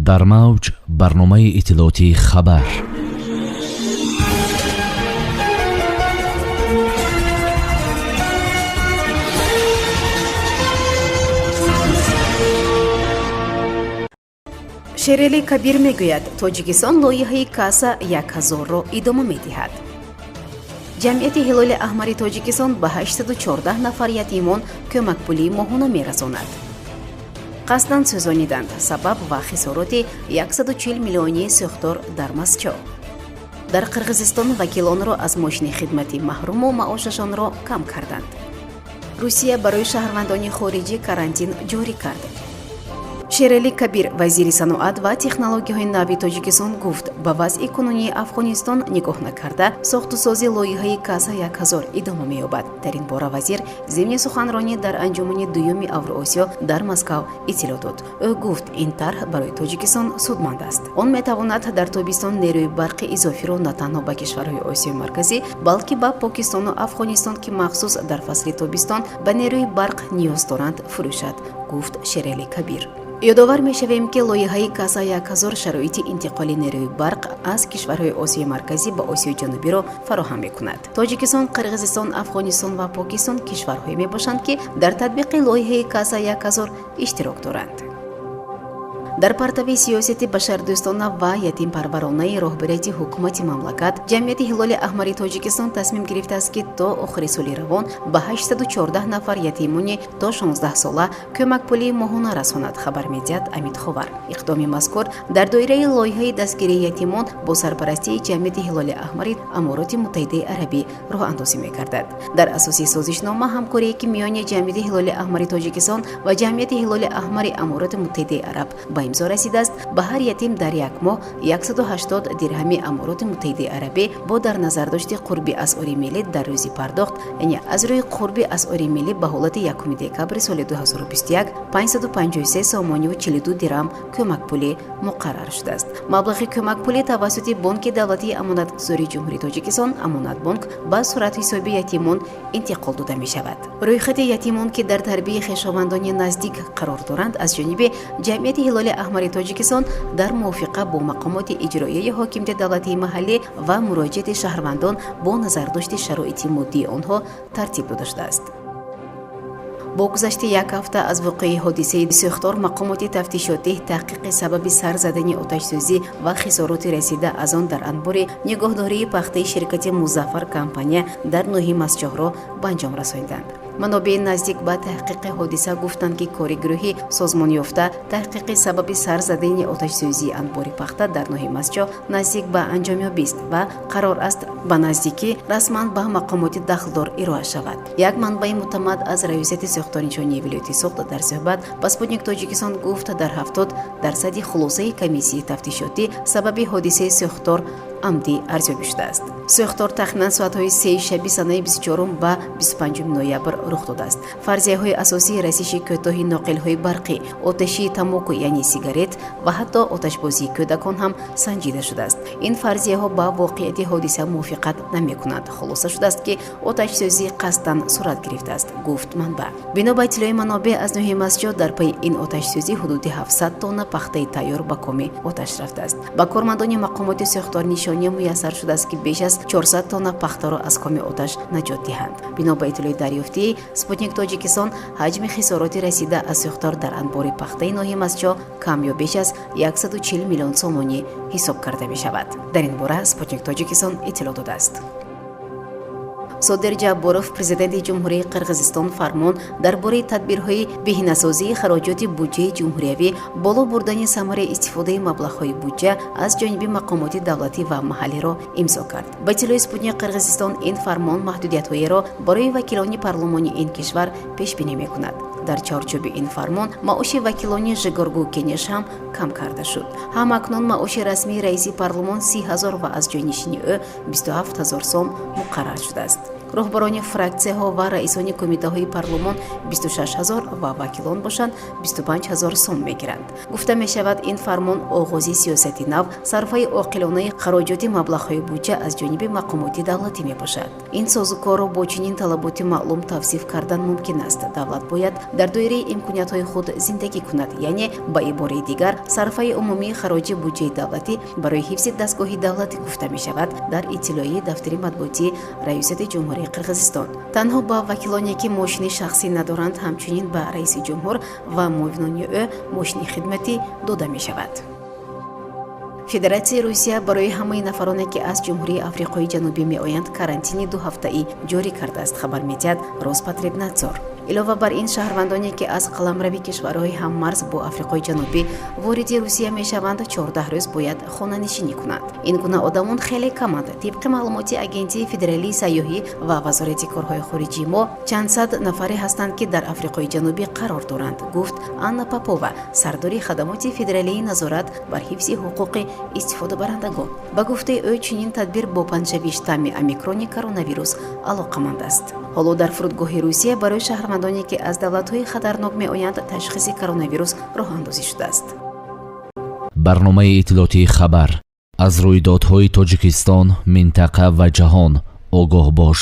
дар мавҷ барномаи иттилоотии хабар. Шерели Кабир мегӯяд, Тоҷикистон лоиҳаи Каса 1000-ро идома медиҳад. ҷамъияти ҳилоли аҳмари Тоҷикистон ба 814 нафар ятимон кӯмакпулии моҳона мерасонад. қасдан сӯзониданд, сабаб ва хисороти 140 миллионии сӯхтор дар Масчо. дар Қирғизистон вакилонро аз мошини хидмати маҳруму маошашонро кам карданд. Русия барои шаҳрвандони хориҷӣ карантин ҷорӣ кард. Шерели Кабир, вазири саноат ва технологияҳои нави Тоҷикистон гуфт, ба вазъи кунунии Афғонистон нигоҳ накарда, сохтусозии лоиҳаи Каса 1000 идома меёбад. Дар ин бора вазир зимни суханронӣ дар анҷумани дуюми Авроосиё дар Москав иттилоъ дод. Ӯ гуфт, ин тарҳ барои Тоҷикистон судманд аст. Он метавонад дар тобистон нерӯи барқи изофиро на танҳо ба кишварҳои Осиёи марказӣ, балки ба Покистону Афғонистон, ки махсус дар фасли тобистон ба нерӯи барқ ниёз доранд, фурӯшад, гуфт Шерели Кабир. ёдовар мешавем, ки лоиҳаи Каса 1000 шароити интиқоли нерӯи барқ аз кишварҳои Осиёи марказӣ ба Осиёи ҷанубиро фароҳам мекунад. Тоҷикистон, Қирғизистон, Афғонистон ва Покистон кишварҳое мебошанд, ки дар татбиқи лоиҳаи Каса 1000 иштирок доранд. дар партави сиёсати башардӯстона ва ятимпарваронаи роҳбарияти ҳукумати мамлакат, ҷамъияти ҳилоли аҳмари Тоҷикистон тасмим гирифтааст, ки то охири соли равон ба 814 нафар ятимони то 16 сола кӯмакпулии моҳона расонад, хабар медиҳад Амид Ховар. иқдоми мазкур дар доираи лоиҳаи дастгирии ятимон бо сарпарастии ҷамъияти ҳилоли аҳмари Амороти Муттаҳидаи Арабӣ роҳандозӣ мекардад. дар асоси созишнома ҳамкорие, ки миёни ҷамъияти ҳилоли аҳмари Тоҷикистон ва ҷамъияти ҳилоли аҳмари Амороти Муттаҳидаи Араб ба имзо расидааст, ба ҳар ятим дар як моҳ 180 дирҳами Амороти Муттаҳидаи Арабӣ бо дар назардошти қурби асъори миллӣ дар рӯзи пардохт, яъне аз рӯи қурби асъори миллӣ ба ҳолати 1 декабри соли 2021 553 сомониву 42 дирҳам кӯмакпулӣ муқаррар шудааст. маблағи кӯмакпулӣ тавассути Бонки давлатии амонатгузории ҷумҳурии Тоҷикистон Амонатбонк ба суратҳисоби ятимон интиқол дода мешавад. рӯйхати ятимон, ки дар тарбияи хешовандони наздик қарор доранд, аз ҷониби ҷамъияти ҳилоли аҳмари Тоҷикистон дар мувофиқа бо мақомоти иҷроияи ҳокимияти давлатии маҳаллӣ ва муроҷиати шаҳрвандон бо назардошти шароити моддии онҳо тартиб дода шудааст. бо гузашти як ҳафта аз воқеаи ҳодисаи сӯхтор, мақомоти тафтишотӣ таҳқиқи сабаби сар задани оташсӯзӣ ва хисороти расида аз он дар анбори нигоҳдории пахтаи ширкати Музаффар компания дар ноҳияи Масчоҳро ба анҷом расониданд. манобеи наздик ба таҳқиқи ҳодиса гуфтанд, ки кори гурӯҳи созмонёфта таҳқиқи сабаби сар задани оташсӯзии анбори пахта дар ноҳияи Масчоҳ наздик ба анҷомёбист ва қарор аст ба наздикӣ расман ба мақомоти дахлдор ироа шавад. як манбаи муътамад аз раёсати сӯхторнишонии вилояти Соғд дар суҳбат ба Спутник Тоҷикистон гуфт, дар 70% хулосаи комиссияи тафтишотӣ сабаби ҳодисаи сӯхтор амдӣ арзёбӣ шудааст. сӯхтор тахминан соатҳои 3 шаби санаи 24 ба 25 ноябр рух додааст. фарзияҳои асосии расиши кӯтоҳи ноқилҳои барқӣ, оташии тамоку яъне сигарет ва ҳатто оташбозии кӯдакон ҳам санҷида шудааст. ин фарзияҳо ба воқеияти ҳодиса мувофиқат намекунанд. хулоса шудааст, ки оташсӯзӣ қасдан сурат гирифтааст, гуфт манбаъ. бино ба иттилои манобеъ аз ноҳияи Масҷоҳ, дар пайи ин оташсӯзӣ ҳудуди 700 тонна пахтаи тайёр ба коми оташ рафтааст. ба кормандони мақомоти сӯхтор нишония муяссар шудааст, ки беш аз 400 тонна пахтаро аз коми оташ наҷот диҳанд. бино ба иттилои дарёфтии Спутник Тоҷикистон, ҳаҷми хисороти расида аз сӯхтор дар анбори пахтаи ноҳияи Масҷоҳ кам ё беш аз 140 миллион сомонӣ ҳисоб карда мешавад. дар ин бора Спутник Тоҷикистон иттилоъ додааст. Содир Ҷабборов, президенти ҷумҳурии Қирғизистон, фармон дар бораи тадбирҳои беҳинасозии хароҷоти буҷаи ҷумҳуриявӣ, боло бурдани самараи истифодаи маблағҳои буҷа аз ҷониби мақомоти давлатӣ ва маҳаллиро имзо кард. ба иттилои Спутник Қирғизистон, ин фармон маҳдудиятҳоеро барои вакилони парлумони ин кишвар пешбинӣ мекунад. дар чорчӯби ин фармон маоши вакилони Жигоргу Кенеш ҳам кам карда шуд. ҳам акнун маоши расмии раиси парлумон 30 000 ва аз ҷойнишини ӯ 27 000 сом муқаррар шудааст. роҳбарони фраксияҳо ва раисони кумитаҳои парлумон 26000 ва вакилон бошанд 25000 сом мегиранд. гуфта мешавад ин фармон оғози сиёсати нав сарфаи оқилонаи хароҷоти маблағҳои буҷа аз ҷониби мақомоти давлатӣ мебошад. ин созукорро бо чунин талаботи маълум тавсиф кардан мумкин аст. давлат бояд дар доираи имкониятҳои худ зиндагӣ кунад, яъне ба ибораи дигар сарфаи умумии хароҷи буҷаи давлатӣ барои ҳифзи дастгоҳи давлатӣ гуфта мешавад дар иттилоияи дафтари матбуотии раисати ҷумҳурии қирғизистон. танҳо ба вакилоне ки мошини шахсӣ надоранд ҳамчунин ба раиси ҷумҳур ва муовинони ӯ мошини хидматӣ дода мешавад. федератсияи русия барои ҳамаи нафароне ки аз ҷумҳурии африқои ҷанубӣ меоянд карантини 2 ҳафтаӣ ҷорӣ кардааст, хабар медиҳад Роспотребнадзор. илова бар ин шаҳрвандоне ки аз қаламрави кишварҳои ҳаммарз бо африқои ҷанубӣ вориди русия мешаванд 14 рӯз бояд хонанишинӣ кунанд. ин гуна одамон хеле каманд. тибқи маълумоти агентии федералии сайёҳӣ ва вазорати корҳои хориҷии мо чанд сад нафаре ҳастанд ки дар африқои ҷанубӣ қарор доранд, гуфт Анна Попова, сардори хадамоти федералии назорат бар ҳифзи ҳуқуқи истифодабарандагон. ба гуфтаи ӯ чунин тадбир бо панҷшавии штамми омикрони коронавирус алоқаманд аст. ҳоло дар фурудгоҳи русия барои шаҳрвандоне ки аз давлатҳои хатарнок меоянд ташхиси коронавирус роҳандозӣ шудааст. барномаи иттилоотии хабар аз рӯйдодҳои Тоҷикистон, минтақа ва ҷаҳон огоҳ бош.